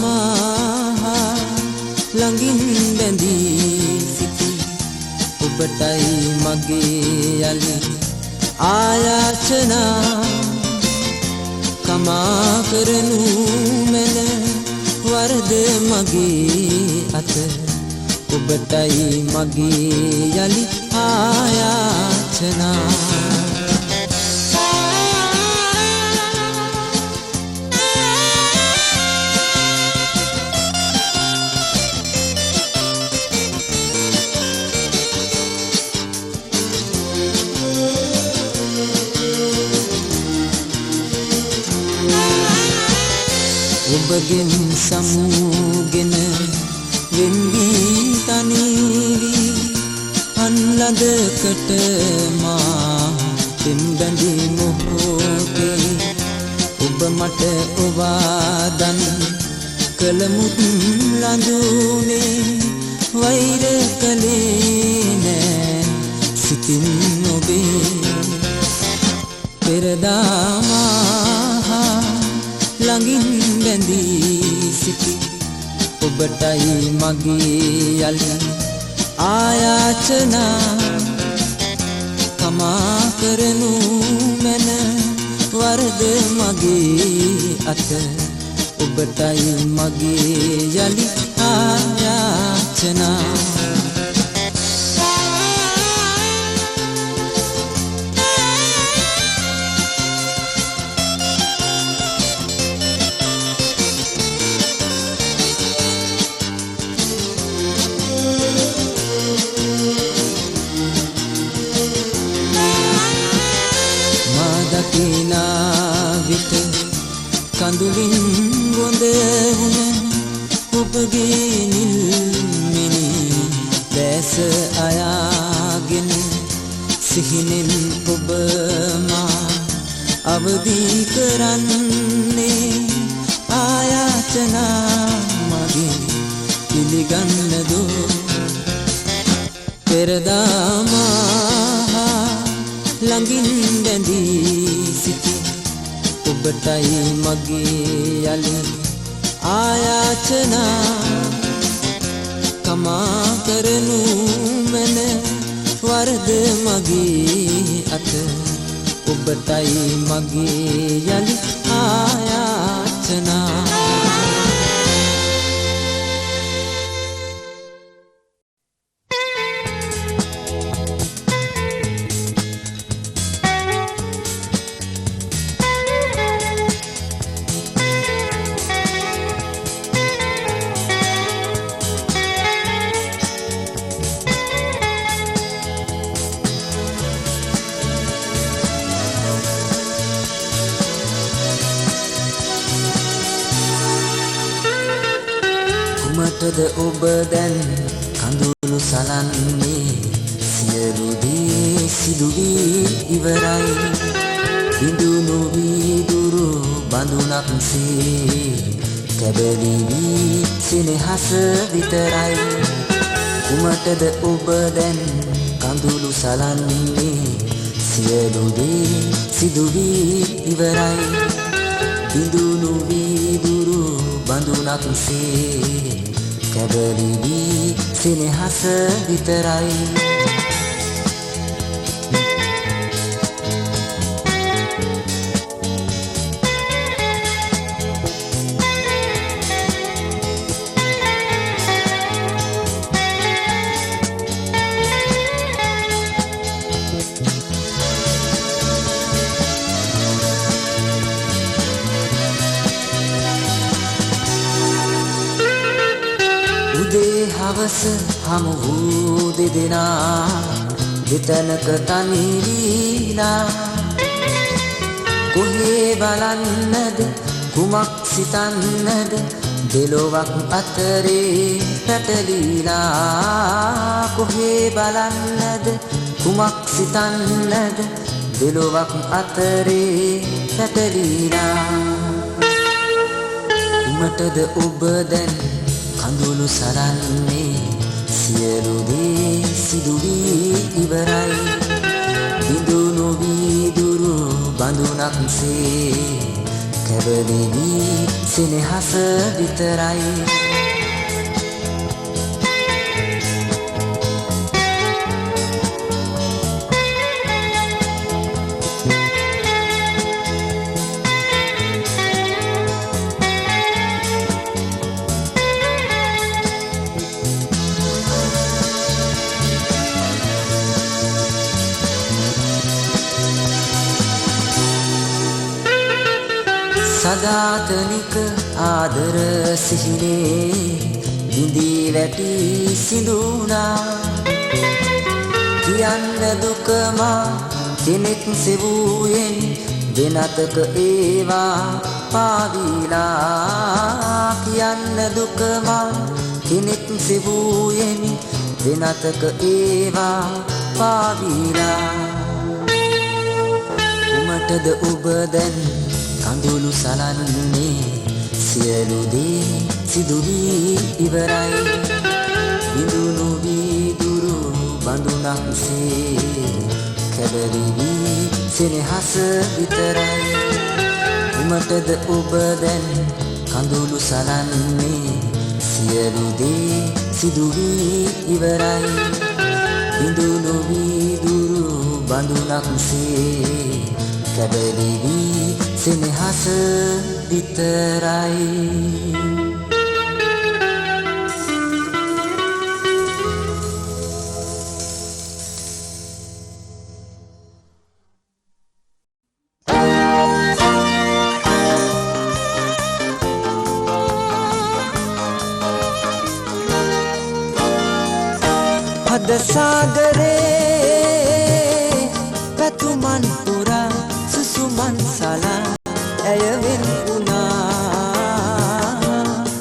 මා ළඟින් බැඳී සිටි ඔබටයි මගේ යලි ආයාචනා කමා කරනු මැන වරද මගේ අත ඔබටයි මගේ යලි ආයාචනා ඔබගෙන් සමුගෙන වෙන්වී තනිවී අන්ලදකට මා පෙම්බැඳි මොහොතේ ඔබ මට ඔවාදන් කළමුත් ලඳුනේ වෛර කළේ නෑ සිතින් ඔබේ පෙරදා ළඟින් බැඳී සිටි ඔබටයි මගේ යලි ආයාචනා කමා කරනු මැන වරද මගේ අත ඔබටයි මගේ යලි ආයාචනා විට කඳුලින් ගොඳ වුණ ඔබගේ නිල්මිනි දැස අයාගෙන සිහිනෙන් ඔබ මා අවදි කරන්නේ ආයාචනා මගින් පිළිගන්න දෝ පෙරදා මා ළඟින් බැඳී සිටි ඔබටයි මගේ යලි ආයාචනා කමා කරනු මැන වරද මගේ අත ඔබටයි මගේ යලි ආයාචනා කුමටද ඔබ දැන් කඳුළු සලන්නේ සියලු දේ සිදු වී ඉවරයි බිඳුණු වීදුරු බඳුනක්සේ කැබලි වී සෙනෙහස විතරයි කුමටද ඔබ දැන් කඳුළු සලන්නේ සියලු දේ සිදු වී ඉවරයි බිඳුණු වීදුරු බඳුනක්සේ කැබලි වී සෙනෙහස විතරයි හවස හමු වූ දෙදෙනා දෙතැනක තනි වීලා කොහේ බලන්නද කුමක් සිතන්නද දෙලොවක් අතරේ පැටලීලා කොහේ බලන්නද කුමක් සිතන්නද දෙලොවක් අතරේ පැටලීලා කුමටද ඔබ දැන් කඳුළු සරන්නේ සියලු දේ සිදු වී ඉවරයි බිඳුණු වීදුරු බඳුනක්සේ කැබලෙවි සෙනෙහස විතරයි සදාතනික ආදර සිහිනේ විඳී වැටි සිඳුනා කියන්න දුකම කෙනෙක් සෙවුයෙන් වෙනතක ඒවා පාවිලා කියන්න දුකම කෙනෙක් සෙවුයෙන් වෙනතක ඒවා පාවිලා උමටද ඔබ දැන් කඳුළු සලන්නේ සියලු දේ සිදු වී ඉවරයි විඳුණු වීදුරු බඳුනක්සේ කැබලෙවි සෙනෙහස විතරයි උමටද ඔබ දැන් කඳුළු සලන්නේ සියලු දේ සිදු වී ඉවරයි විඳුණු වීදුරු බඳුනක්සේ කැබලෙවි සෙනෙහස විතරයි හද සාගරේ පැතුමන් පුරා සුසුමන් සලා ඇයවෙන් වුණා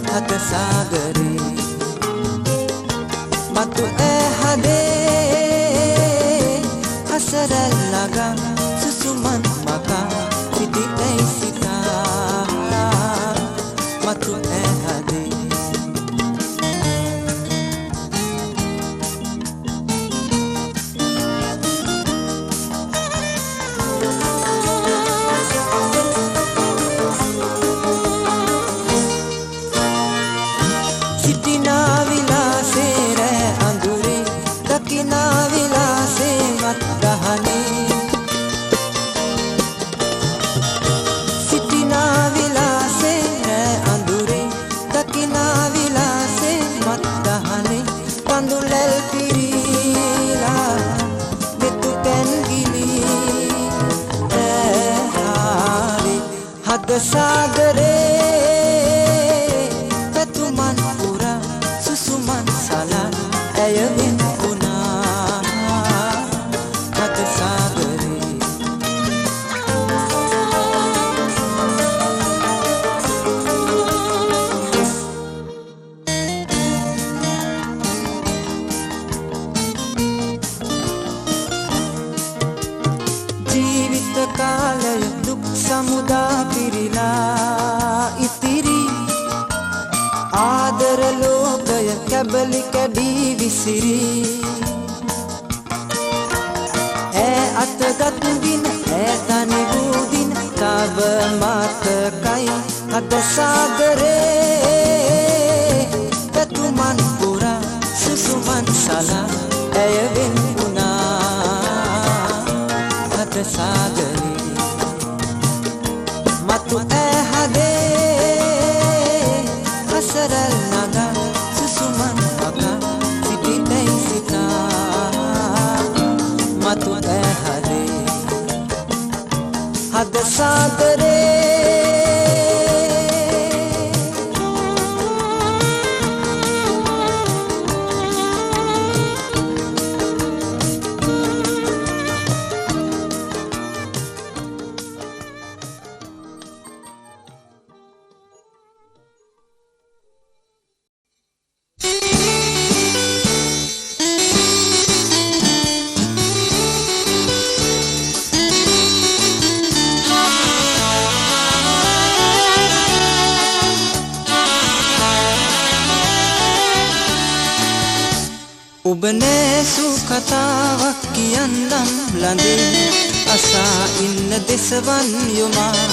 හද සාගරේ මතු ඇහදේ හසරල් ළඟා සුසුමන් මකා සිටිතැයි සිතා මතු ඇහදේ සාගරේ පැතුමන් පුරා සුසුමන් සලා ඇයවෙන් වුණා හද සාගරේ ජීවිත කාලය දුක් සමුදා පිරිලා ඉතිරි ආදර ලෝකය කැබලි කැඩී විසිරි ඈ අතගත් දින ඈ තනි වූ දින තව මතකයි හද සාගරේ පැතුමන් පුරා සුසුමන් සලා ඇයවෙන් වුණා හද සාගරේ මතු ඇහදේ හසරල් නගා සුසුමන් වගා සිටිතැයි සිතා මතු ඇහදේ හද සාගරේ ඔබ නෑසු කතාවක් කියන්නම් ළඟේ අසා ඉන්න දෙසවන් යොමා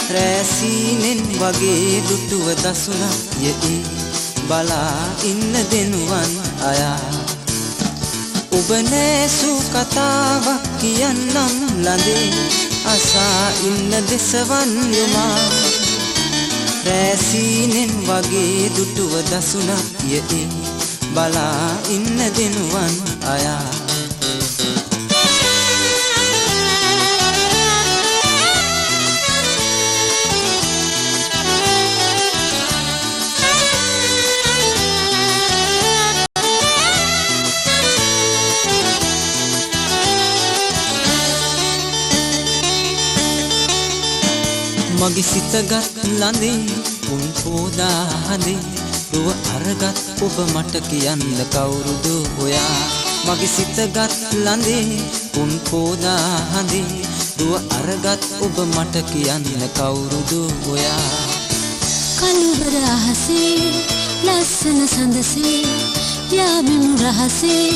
රැසීනෙන් වගේ දුටුව දසුණා යෙයි බලා ඉන්න දෙනුවන් අයා ඔබ නෑසු කතාවක් කියන්නම් ළඟේ අසා ඉන්න දෙසවන් යොමා රැසීනෙන් වගේ දුටුව දසුණා යෙයි බලා ඉන්න දෙනුවන් අයා මගේ සිතගත් ළඳේ උන් පෝදා හඳේ දුව අරගත් ඔබ මට කියන්න කවුරුද ඔයා මගේ සිතගත් ළඳේ උන් පෝදා හඳේ දුව අරගත් ඔබ මට කියන්න කවුරුද ඔයා කළුවර අහසේ ලස්සන සඳසේ යාමින් රහසේ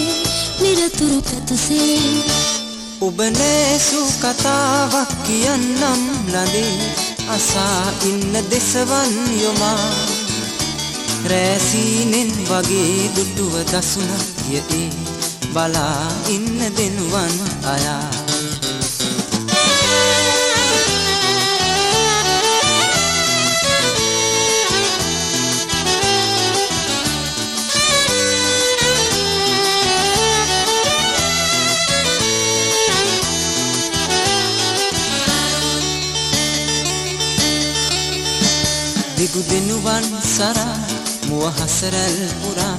නිරතුරු පැතුසේ ඔබ නෑසු කතාවක් කියන්නම් ළඳේ අසා ඉන්න දෙසවන් යොමා රැසීනෙන් වගේ දුටුව දසුණා යෙයි බලා ඉන්න දෙනුවන් අයා දිගු දෙනුවන් සරා මුව හසරැල් පුරා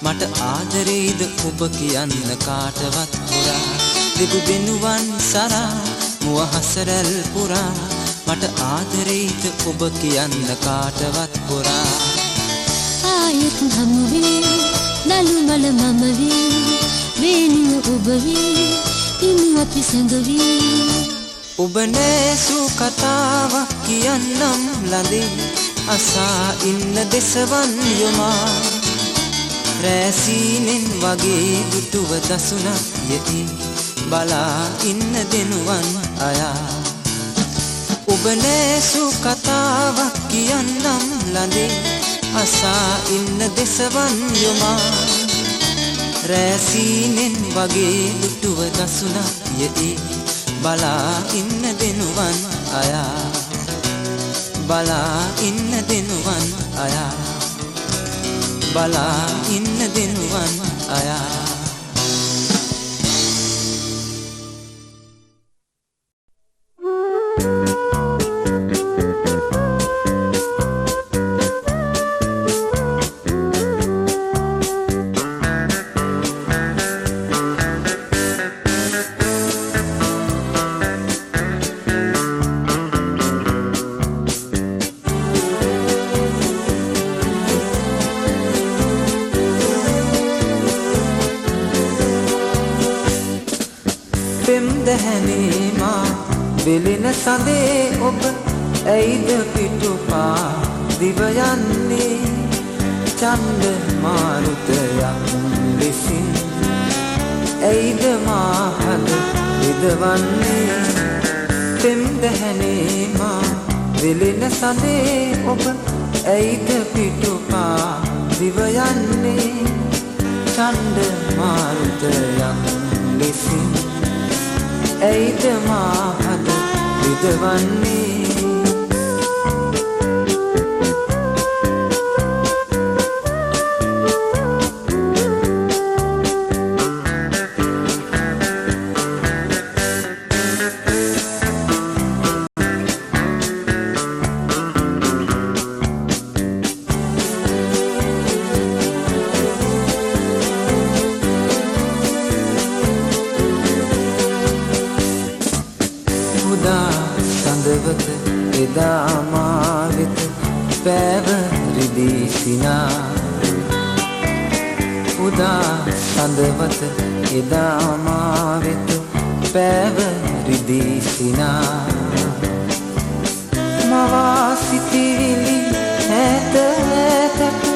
මට ආදරේද ඔබ කියන්න කාටවත් පුරා දිගු දෙනුවන් සරා මුව හසරැල් පුරා මට ආදරේද ඔබ කියන්න කාටවත් පුරා ආයෙත් හමු වී නලු මල මම වී වේනිව ඔබ වී ඉමු අපි සැඟ වී ඔබ නෑසු කතාවක් කියන්නම් ළඳේ අසා ඉන්න දෙසවන් යොමා රැසීනෙන් වගේ දුටුව දසුණා යෙයි බලා ඉන්න දෙනුවන් අයා ඔබ නෑසු කතාවක් කියන්නම් ළඳේ අසා ඉන්න දෙසවන් යොමා රැසීනෙන් වගේ දුටුව දසුණා යෙයි බලා ඉන්න දෙනුවන් අයා බලා ඉන්න දෙනුවන් අයා බලා ඉන්න දෙනුවන් අයා වෙලෙන සඳේ ඔබ ඇයිද පිටුපා දිව යන්නේ චන්ද මාරුතයක් ලෙසින් ඇයිද මාහද විදවන්නේ පෙම් දැහැනේ මා වෙලෙන සඳේ ඔබ ඇයිද පිටුපා දිව යන්නේ චන්ද මාරුතයක් ලෙසින් ඇයිද මාහද විදවන්නේ එදා මා වෙත පැවරිදී සිනා උදා සඳවත එදා මා වෙත පැවරිදී සිනා මවා සිටිවිලි ඈත ඈතට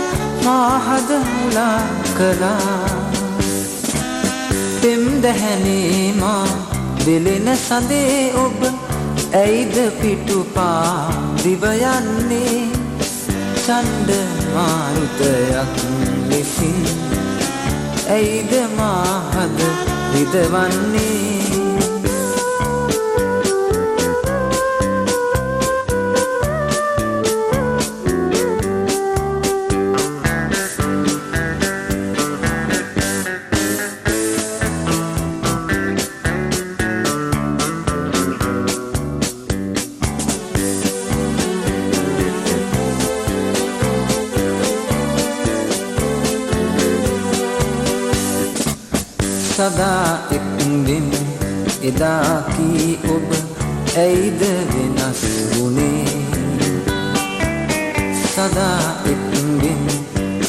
මාහද මුලා කළා පෙම් දැහැනේ මා වෙලෙන සඳේ ඔබ ඇයිද පිටුපා දිව යන්නේ ඡණ්ඩ මාරුතයක් ලෙසින් ඇයිද මාහද විදවන්නේ සදා එක්වෙන් එදා කී ඔබ ඇයිද වෙනස් වුනේ සදා එක්වෙන්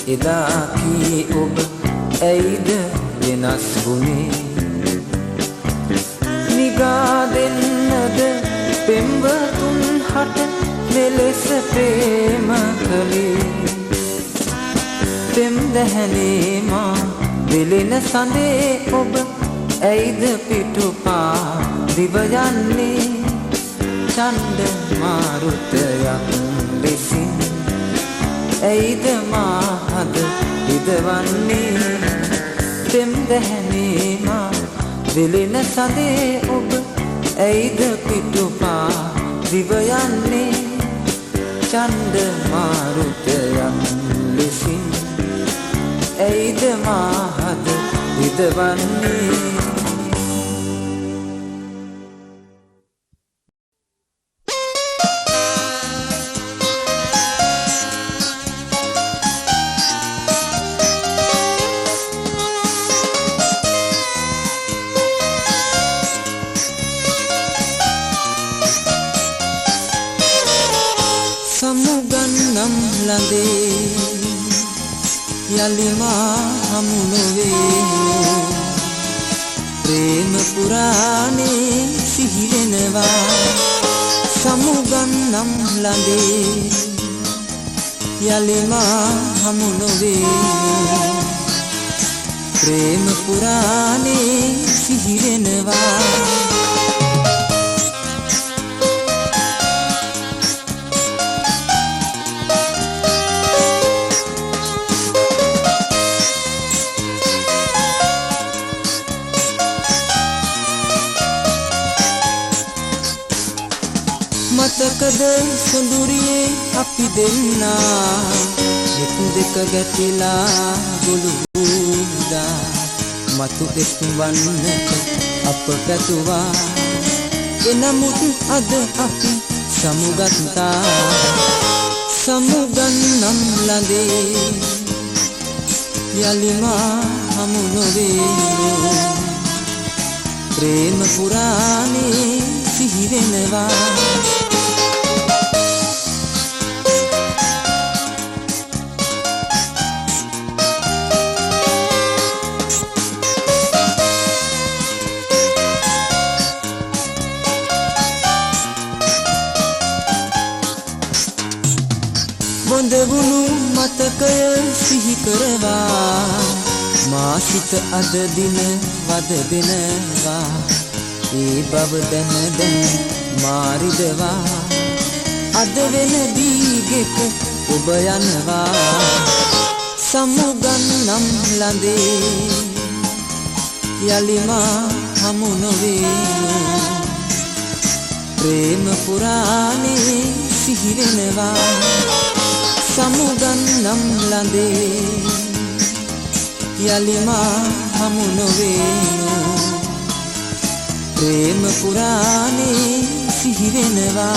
එදා කී ඔබ ඇයිද වෙනස් වුනේ නිගා දෙන්නද පෙම්වතුන් හට මෙලෙස ප්‍රේම කළේ පෙම් දැහැනේ මා දෙලෙන සඳේ ඔබ ඇයිද පිටුපා දිව යන්නේ ඡණ්ඩ මාරුතයක් ලෙසින් ඇයිද මාහද විදවන්නේ පෙම් දැහැනේ මා දෙලෙන සඳේ ඔබ ඇයිද පිටුපා දිව යන්නේ ඡණ්ඩ මාරුතයක් ලෙසින් ඇයිද මාහද විදවන්නේ සමුගන්නම් ළඟේ යලිමා හමු නොවේ ප්‍රේම පුරාණේ සිහි වෙනවා සමුගන්නම් ළඟේ යලිමා හමු නොවේ ප්‍රේම පුරාණේ සිහි වෙනවා මතකද සොඳුරියේ අපි දෙන්නා එක් දෙක ගැටිලා ගොළු වූදා මතු එක් වන්නට අප පැතුවා එනමුත් අද අපි සමුගත්තා සමුගන්නම් ළඟේ යලිමා හමු නොවේ ප්‍රේම පුරාණේ සිහි වෙනවා බොඳවුණු මතකය සිහි කරවා මා සිත අද දින වද දෙනවා ඒ බව දැන දැන මාරිදවා අද වෙන දීගෙක ඔබ යනවා සමුගන්නම් ළඟේ යලිමා හමු නොවේ ප්‍රේම පුරාණේ සිහි වෙනවා සමුගන්නම් ළඟේ යලිමා හමු නොවේ ප්‍රේම පුරාණේ සිහි වෙනවා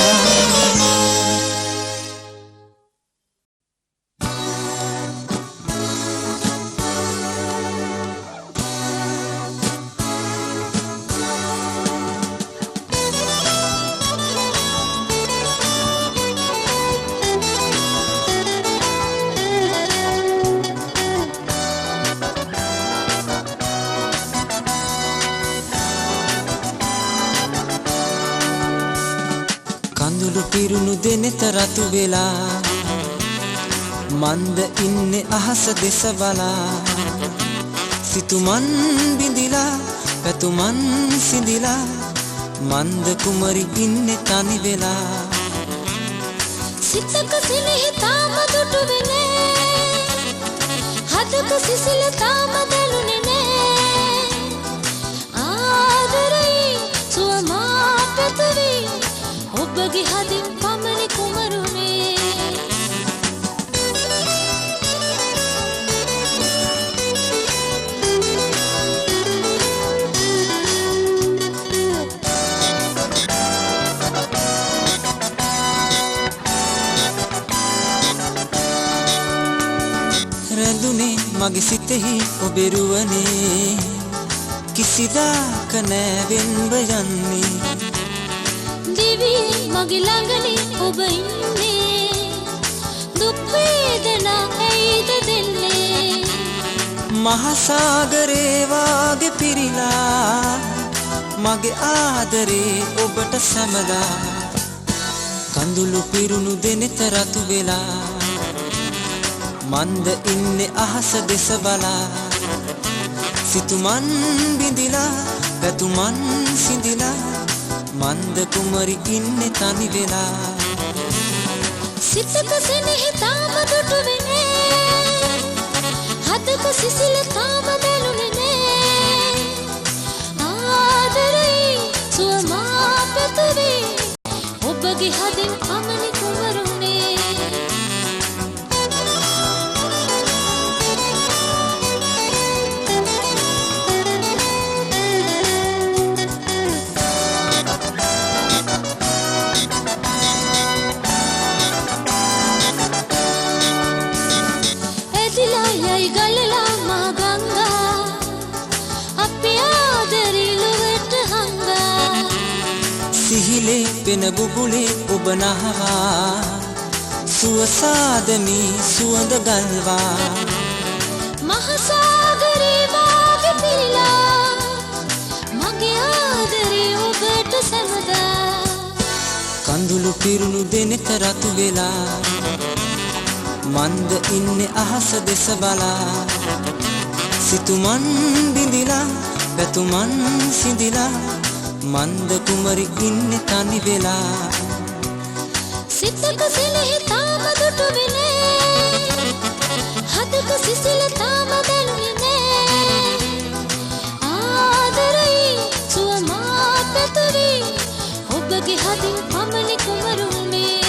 කඳුළු පිරුණු දෙනෙත රතු වෙලා මන්ද ඉන්නේ අහස දෙස බලා සිතුමන් බිඳිලා පැතුමන් සිඳිලා මන්ද කුමරි ඉන්නේ තනි වෙලා සිතක සිනෙහි තාම දුටුවේ නෑ හදක සිසිල තාම දැනුනේ නෑ ආදරේ සුවමා පැතුවේ ඔබගේ හදින් පමණි කුමරුනේ රැඳුනේ මගේ සිතෙහි ඔබේ රුවනේ කිසිදාක නෑ වෙන්ව යන්නේ දිවියේ මගේ ළඟනේ ඔබ ඉන්නේ දුක් වේදනා ඇයිද දෙන්නේ මහා සාගරේ වාගේ පිරීලා මගේ ආදරේ ඔබට සැමදා කඳුළු පිරුණු දෙනෙත රතු වෙලා මන්ද ඉන්නේ අහස දෙස බලා සිතුමන් බිඳිලා පැතුමන් සිඳිලා මන්ද කුමරි ඉන්නේ තනි වෙලා සිතක සිනෙහි තාම දුටුවේ නෑ හදක සිසිල තාම දැනුනේ නෑ ආදරේ සුවමා පැතුවේ ඔබගේ හදින් පමණි කුමරුනේ සිහිලේ වෙන බුබුලේ ඔබ නහවා සුවසාදමි සුවඳ ගල්වා මහසාගරේ වාගේ පිරීලා මගේ ආදරේ ඔබට සැමදා කඳුළු පිරුණු දෙනෙත රතු වෙලා මන්ද ඉන්නේ අහස දෙස බලා සිතුමන් බිඳිලා පැතුමන් සිඳිලා මන්ද කුමරි ඉන්නේ තනි වෙලා සිතක සිනෙහි තාම දුටුවේ නෑ හදක සිසිල තාම දැනුනේ නෑ ආදරේ සුවමා පැතුවේ ඔබගේ හදින් පමණි කුමරුනේ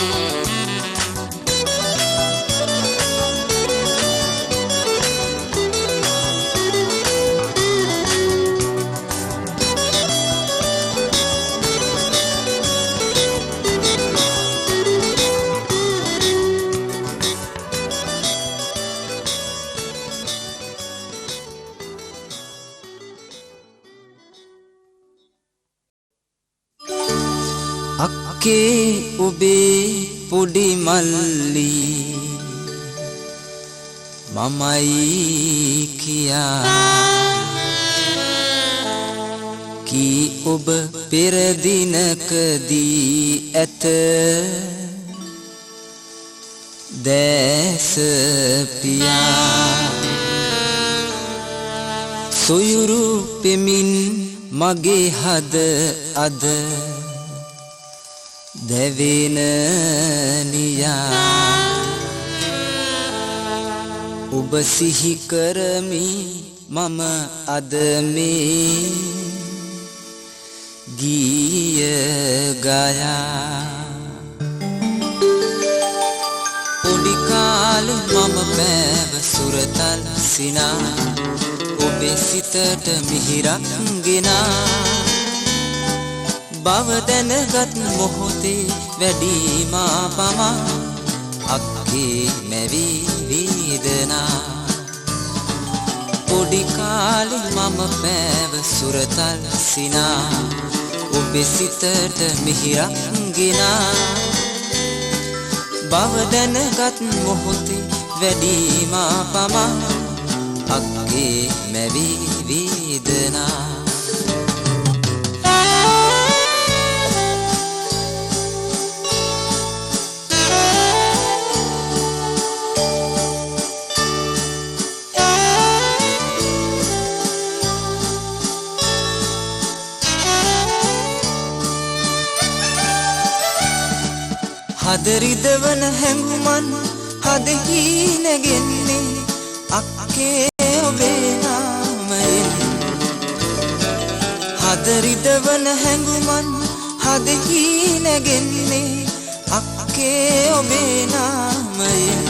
අක්කේ ඔබේ පොඩි මල්ලි මමයි කියා කී ඔබ පෙර දිනකදී ඇත දැස පියා සොයුරු පෙමින් මගේ හද අද දැවෙන නියා ඔබ සිහි කරමි මම අද මේ ගීය ගයා පොඩි කාලේ මම බෑව සුරතල් සිනා ඔබේ සිතට මිහිරක් ගෙනා බව දැනගත් මොහොතේ වැඩිමා පමා අක්කේ මැවි වේදනා පොඩි කාලේ මම පෑව සුරතල් සිනා ඔබේ සිතට මිහිරක් ගෙනා බව දැනගත් මොහොතේ වැඩිමා පමා අක්කේ මැවි වේදනා හද රිදවන හැඟුමන් හදෙහි නැගෙන්නේ අක්කේ ඔබේ නාමයෙන් හද රිදවන හැඟුමන් හදෙහි නැගෙන්නේ අක්කේ ඔබේ නාමයෙන්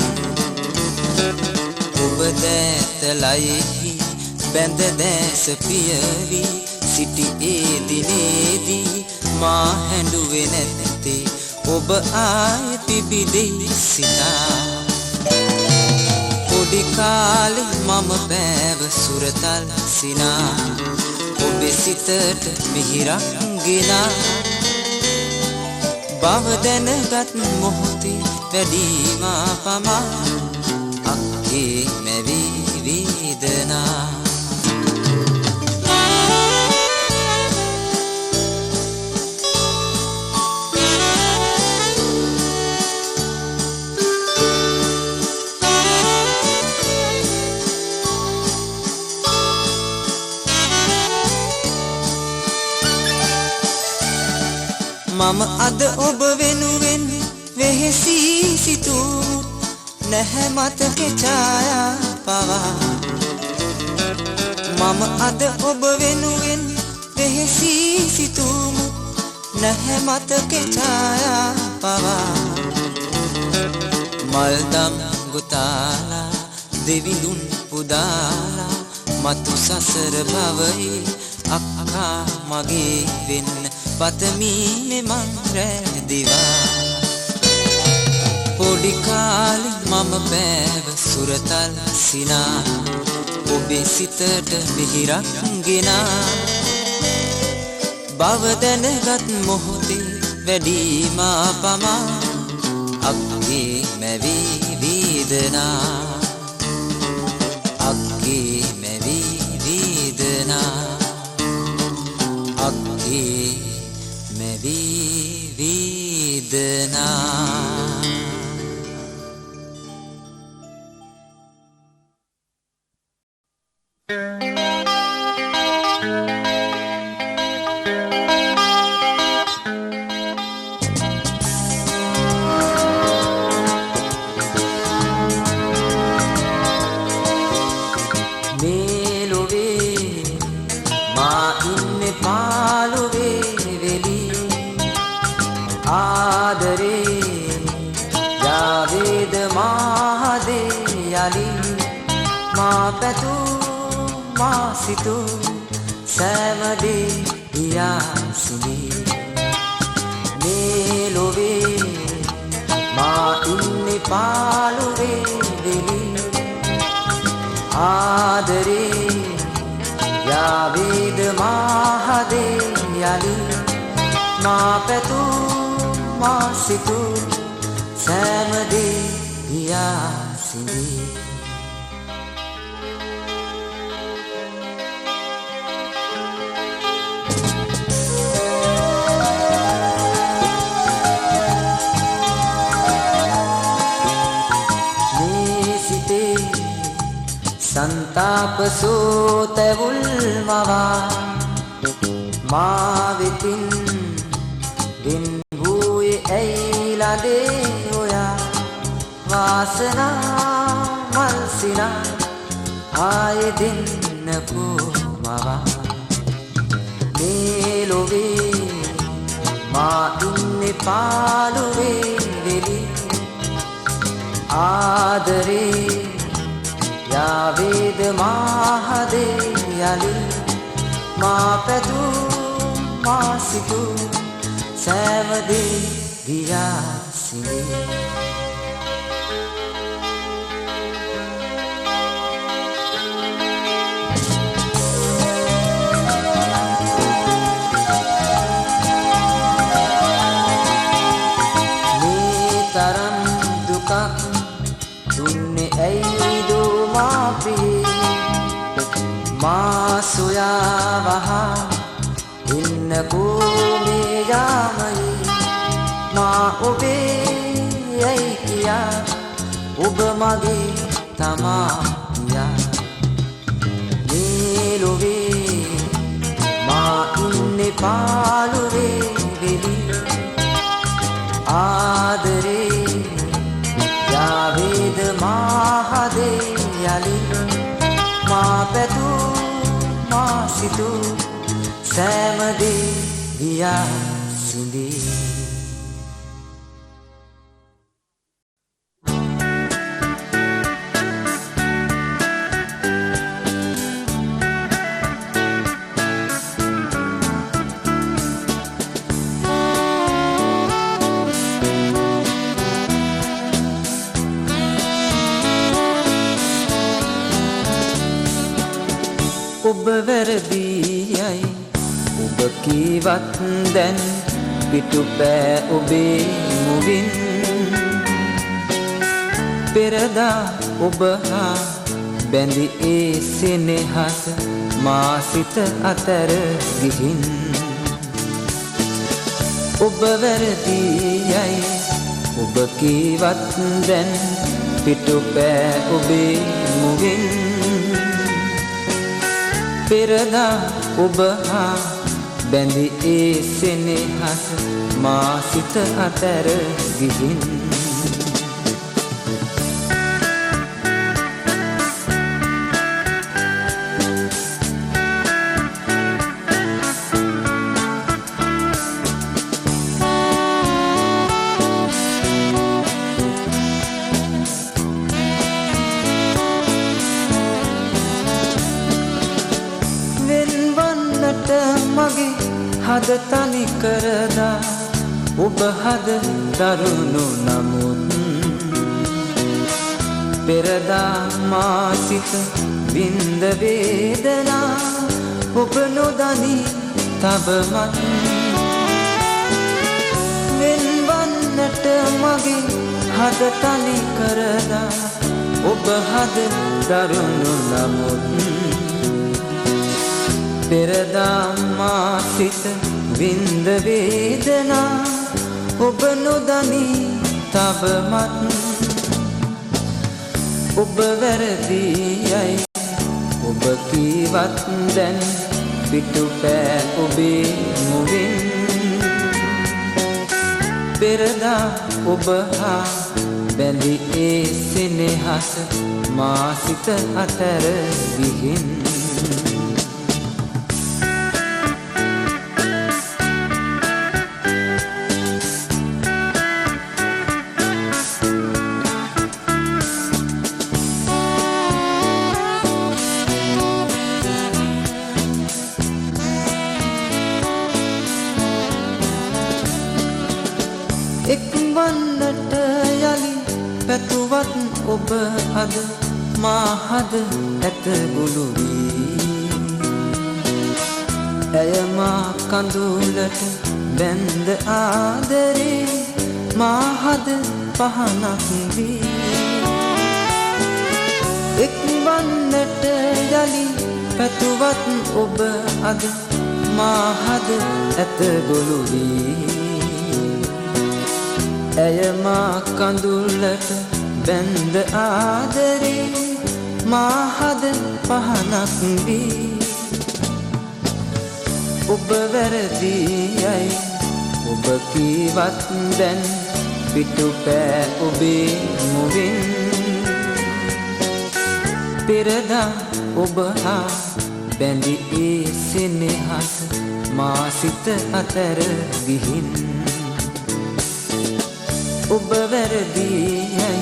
ඔබ දැතලයෙහි බැඳ දැස පියවි සිටි ඒ දිනේදී මා හැඬුවේ නැත්තේ ඔබ ආයේ පිබිදෙයි සිතා පොඩි කාලේ මම බෑව සුරතල් සිනා ඔබේ සිතට මිහිරක් ගෙනා බව දැනගත් මොහොතේ වැඩිමා පමා අක්කේ මැවි වේදනා මම අද ඔබ වෙනුවෙන් වෙහෙසී සිටූ නැහැ මතක ඡායා පවා මම අද ඔබ වෙනුවෙන් වෙහෙසී සිටූ නැහැ මතක ඡායා පවා මල්දම් ගුතාලා දෙවිඳුන් පුදාලා මතු සසර භවයේ අක්කා මගේ වෙන්න පතමි මෙමන් රැදිවා පොඩි කාලේ මම බෑව සුරතල් සිනා ඔබේ සිතට මිහිරක් ගෙනා බව දැනගත් මොහොතේ වැඩිමා පමා අක්කේ මැවි වේදනා අක්කේ මැවි වේදනා අක්කේ මැවි වේදනා සිතු සෑමදේ හියාසිනේ මේ ලොවේ මා ඉන්නේ පාළුවේ වෙලි ආදරේ යාවේද මාහදේ යලි මා පැතු මා සිතු සෑමදේ හියාසිනේ संताप सोतवुल मवा मावितिन दिन भूये ऐला दे होया वासना मलसिना आये दिन को मवा मेलोवे मा इन्ने पालुवे वेली आदरे यावेद माहदे यलि मा पैदु मा सितु सैवदे गियासिने මේ තරම් දුකක් දුන්නේ ඇයිද माँ सोया वहाँ इनको मेरा मई माँ उबे यही किया उब मगे तमाया नीलुवे माँ इन्ने पालुवे वेली ආදරේ යාවේද මාහදේ යලි මා පැතූ මා සිතූ සෑමදේ ගියා සිඳී ඔබ වැරදියයි ඔබ කීවත් දැන් පිටුපෑ ඔබේ මුවින් පෙරදා ඔබ හා බැඳි ඒ සෙනෙහස මා සිත අතර ගිහින් ඔබ වැරදියයි ඔබ කීවත් දැන් පිටුපෑ ඔබේ මුවින් පෙරදා ඔබ හා බැඳි ඒ සෙනෙහස මා සිත අතර ගිහින් මගේ හද තනි කරදා ඔබ හද දරුණු නමුත් පෙරදා මා සිත වින්ද වේදනා ඔබ නොදනි තවමත් වෙන්වන්නට මගේ හද තනි කරදා ඔබ හද දරුණු නමුත් පෙරදා මා සිත වින්ද වේදනා ඔබ නොදනි තවමත් ඔබ වැරදියයි ඔබ කීවත් දැන් පිටුපෑ ඔබේ මුවින් පෙරදා ඔබ හා බැඳි ඒ සෙනෙහස මා සිත අතර ගිහින් එක්වන්නට යලි පැතුවත් ඔබ අද මා හද ඇත ගුළු වී ඇය මා කඳුලට බැඳ ආදරේ මා හද පහනක් වී එක්වන්නට යලි පැතුවත් ඔබ අද මා හද ඇත ගුළු වී ඇය මා කඳුලට බැඳ ආදරේ මා හද පහනක් වී ඔබ වැරදියයි ඔබ කීවත් දැන් පිටුපෑ ඔබේ මුවින් පෙරදා ඔබ හා බැඳි ඒ සෙනෙහස මා සිත අතර ගිහින් ඔබ වැරදියයි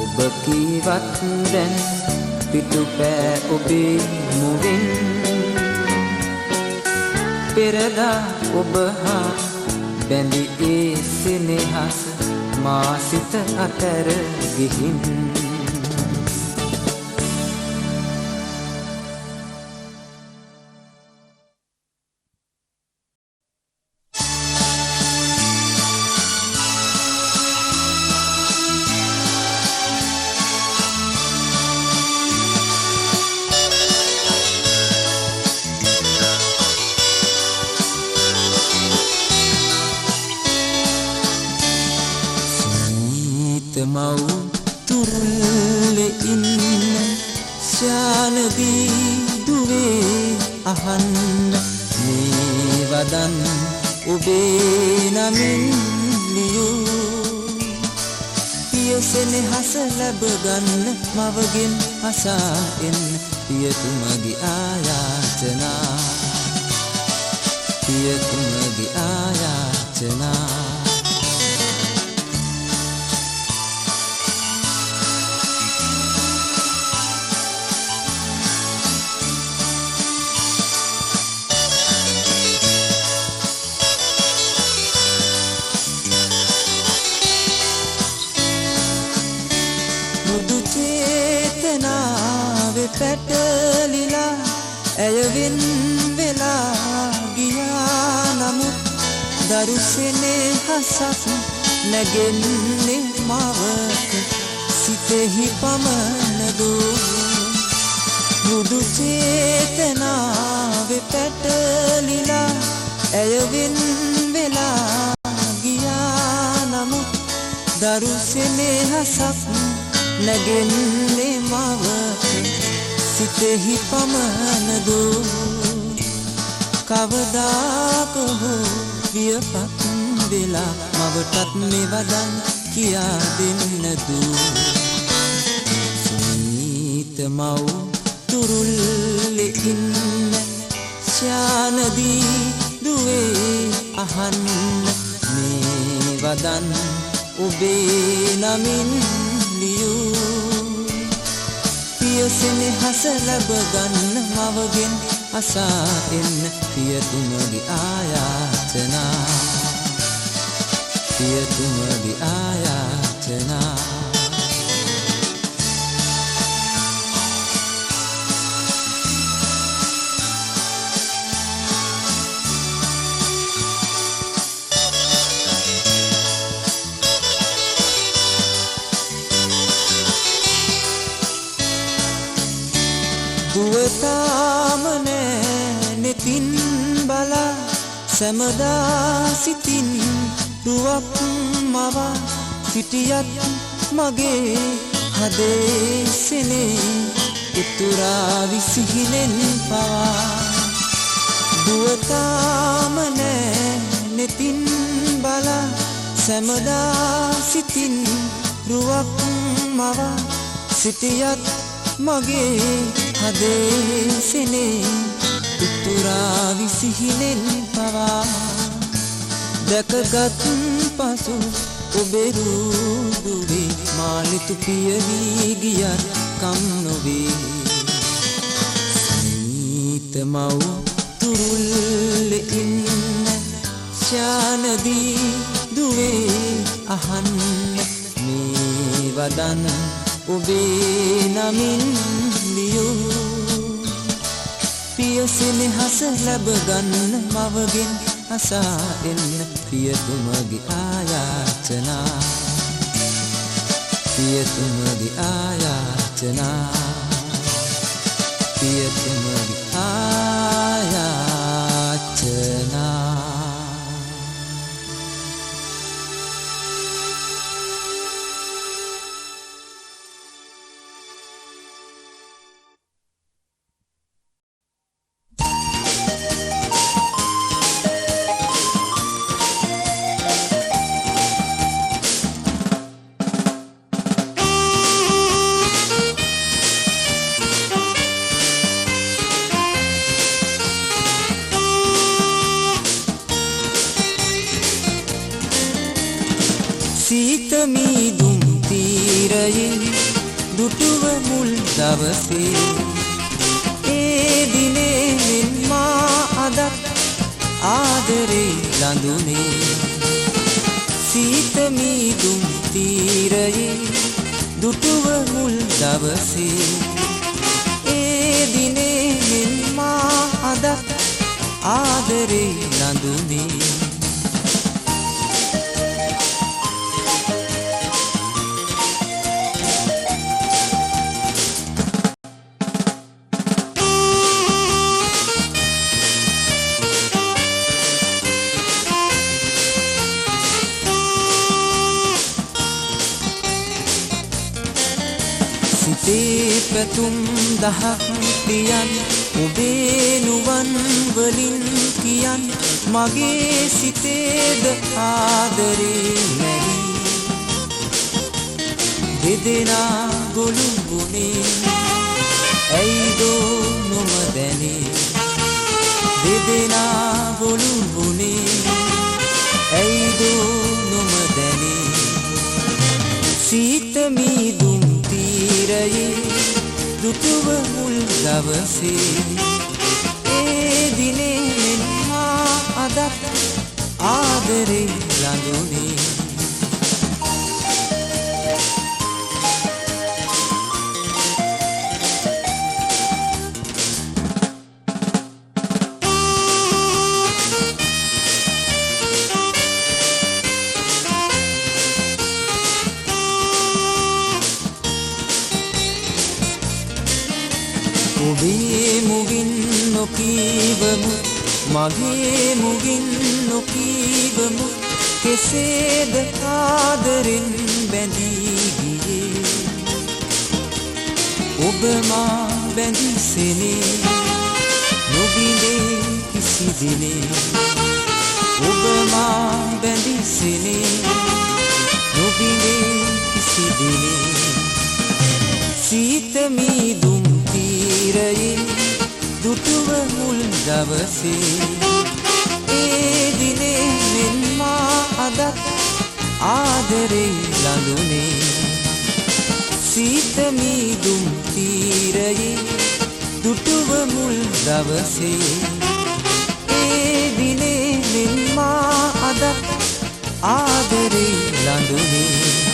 ඔබ කීවත් දැන් පිටුපෑ ඔබේ මුවින් පෙරදා ඔබ හා බැඳි ඒ සෙනෙහස මා සිත අතර ගිහින් මව් තුරුල්ලෙ ඉන්න ශාලදී දුවේ අහන්න මේ වදන් ඔබේ නමින් ලිය පියසෙනෙහස ලැබ ගන්න මවගෙන් අසා එන්න පියතුමගේ ආයාචනා පියතුමගේ ආයාචනා පැටලිලා ඇයවෙන් වෙලා ගියා නමුත් දරුසෙනේ හසක් නැගෙන්නේ මවක සිතෙහි පමණදෝ මුදු චේතනාවේ පැටලිලා ඇයවෙන් වෙලා ගියා නමුත් දරුසෙනේ හසක් නැගෙන්නේ මවක සිතෙහි පමණදෝ කවදාක හෝ වියපත් වෙලා මවටත් මෙවදන් කියා දෙන්න දූ සුනීත මව් තුරුල්ලේ ඉන්න ශානදී දුවේ අහන්න මේ වදන් ඔබේ නමින් පියසෙනෙහස ලැබ ගන්න මවගෙන් අසා එන්න පියතුමගේ ආයාචනා පියතුමගේ ආයාචනා දුවතාම නෑ නෙතින් බලා සැමදා සිතින් රුවක් මවා සිටියත් මගේ හදේ සෙනේ උතුරා විසිහිනෙන් පවා දුවතාම නෑ නෙතින් බලා සැමදා සිතින් රුවක් මවා සිටියත් මගේ හදේ සෙනේ උතුරා විසිහිනෙන් පවා දැකගත් පසු ඔබේ රූදුවේ මාලිතු පියවී ගියත් කම් නොවේ සනීත මව් තුරුල්ලේ ඉන්න ශානදී දුවේ අහන්න මේ වදන ඔබේ නමින් පියසෙනෙහස ලැබ ගන්න මවගෙන් අසා එන්න පියතුමගේ ආයාචනා පියතුමගේ ආයාචනා පියතුමගේ ආයාචනා සීතමීදුම් තීරයේ දුටුව මුල් දවසේ ඒ දිනේ මෙන් මා අදත් ආදරේ ලඳුනේ සීතමීදුම් තීරයේ දුටුව මුල් දවසේ ඒ දිනේ මෙන් මා අදත් ආදරේ ලඳුනේ පැතුම් දහක් පියන් ඔබේ නුවන් වලින් කියන් මගේ සිතේද ආදරේ නැගී දෙදෙනා ගොළු වුණේ ඇයිදෝ නොම දැනේ දෙදෙනා ගොළු වුණේ ඇයිදෝ නොම දැනේ සීත මීදුම් තීරයේ දුටුව මුල් දවසේ ඒ දිනේ මෙන්හා අදත් ආදරේ ළඟුනේ ඔබේ මුගින් නොකීවමු මගේ මුගින් නොකීවමු කෙසේද ආදරෙන් බැඳී ගියේ ඔබ මා බැඳිසෙනේ නොබිඳේ කිසි දිනේ ඔබ මා බැඳිසෙනේ නොබිඳේ කිසි දිනේ සීත මීදුම් තීරයේ දුටුව මුල් දවසේ ඒ දිනේ මෙන්මා අදත් ආදරේ ළඟුනේ සීත මීදුම් තීරයේ දුටුව මුල් දවසේ ඒ දිනේ මෙන්මා අදත් ආදරේ ළඟුනේ